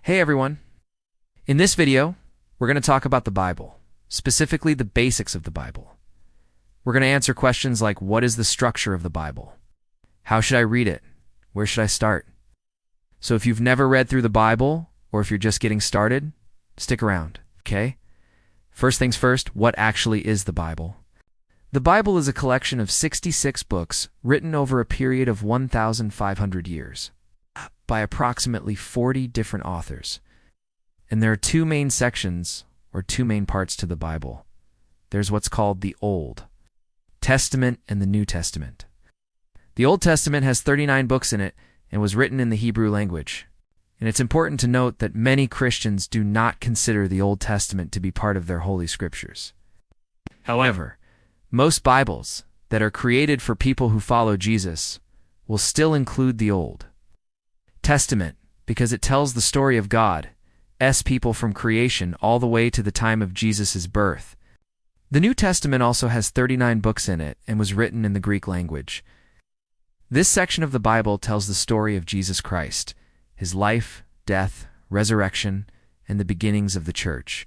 Hey everyone! In this video, we're going to talk about the Bible, specifically the basics of the Bible. We're going to answer questions like, what is the structure of the Bible? How should I read it? Where should I start? So if you've never read through the Bible, or if you're just getting started, stick around, okay? First things first, what actually is the Bible? The Bible is a collection of 66 books written over a period of 1,500 years by approximately 40 different authors. And there are two main sections, or two main parts to the Bible. There's what's called the Old Testament and the New Testament. The Old Testament has 39 books in it and was written in the Hebrew language. And it's important to note that many Christians do not consider the Old Testament to be part of their Holy Scriptures. However, most Bibles that are created for people who follow Jesus will still include the Old Testament because it tells the story of God's people from creation all the way to the time of Jesus' birth. The New Testament also has 39 books in it and was written in the Greek language. This section of the Bible tells the story of Jesus Christ, his life, death, resurrection, and the beginnings of the church.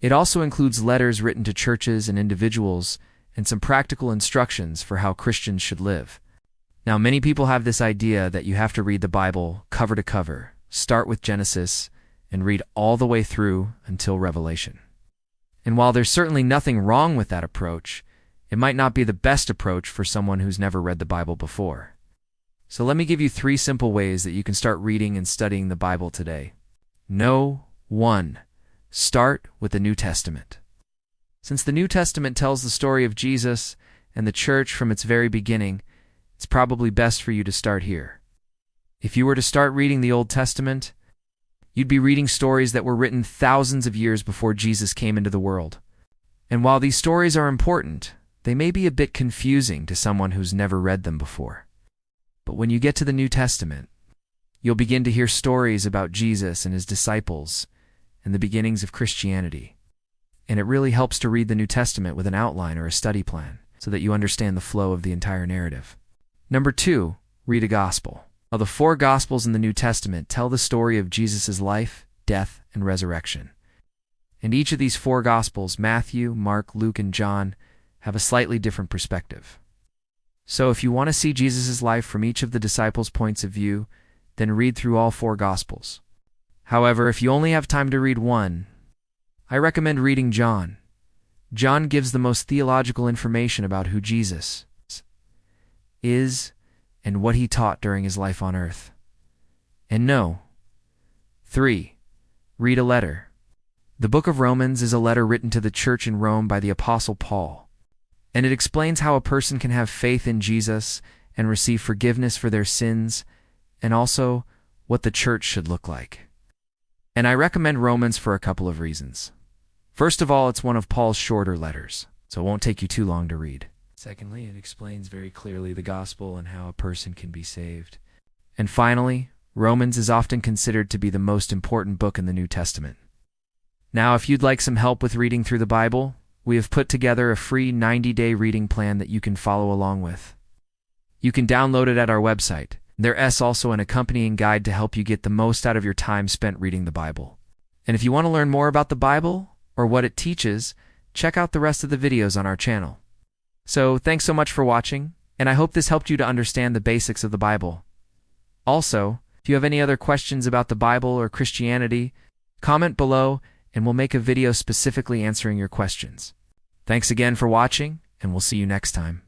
It also includes letters written to churches and individuals and some practical instructions for how Christians should live. Now, many people have this idea that you have to read the Bible cover to cover, start with Genesis, and read all the way through until Revelation. And while there's certainly nothing wrong with that approach, it might not be the best approach for someone who's never read the Bible before. So let me give you 3 simple ways that you can start reading and studying the Bible today. 1. Start with the New Testament. Since the New Testament tells the story of Jesus and the church from its very beginning, it's probably best for you to start here. If you were to start reading the Old Testament, you'd be reading stories that were written thousands of years before Jesus came into the world. And while these stories are important, they may be a bit confusing to someone who's never read them before. But when you get to the New Testament, you'll begin to hear stories about Jesus and his disciples and the beginnings of Christianity. And it really helps to read the New Testament with an outline or a study plan so that you understand the flow of the entire narrative. 2. Read a gospel. Now, the 4 Gospels in the New Testament tell the story of Jesus' life, death, and resurrection. And each of these 4 Gospels, Matthew, Mark, Luke, and John, have a slightly different perspective. So if you want to see Jesus' life from each of the disciples' points of view, then read through all 4 Gospels. However, if you only have time to read one, I recommend reading John. John gives the most theological information about who Jesus is and what he taught during his life on earth. And 3. Read a letter. The book of Romans is a letter written to the church in Rome by the Apostle Paul, and it explains how a person can have faith in Jesus and receive forgiveness for their sins, and also what the church should look like. And I recommend Romans for a couple of reasons. First of all, it's one of Paul's shorter letters, so it won't take you too long to read. Secondly, it explains very clearly the gospel and how a person can be saved. And finally, Romans is often considered to be the most important book in the New Testament. Now, if you'd like some help with reading through the Bible, we have put together a free 90-day reading plan that you can follow along with. You can download it at our website. There's also an accompanying guide to help you get the most out of your time spent reading the Bible. And if you want to learn more about the Bible or what it teaches, check out the rest of the videos on our channel. So, thanks so much for watching, and I hope this helped you to understand the basics of the Bible. Also, if you have any other questions about the Bible or Christianity, comment below and we'll make a video specifically answering your questions. Thanks again for watching, and we'll see you next time.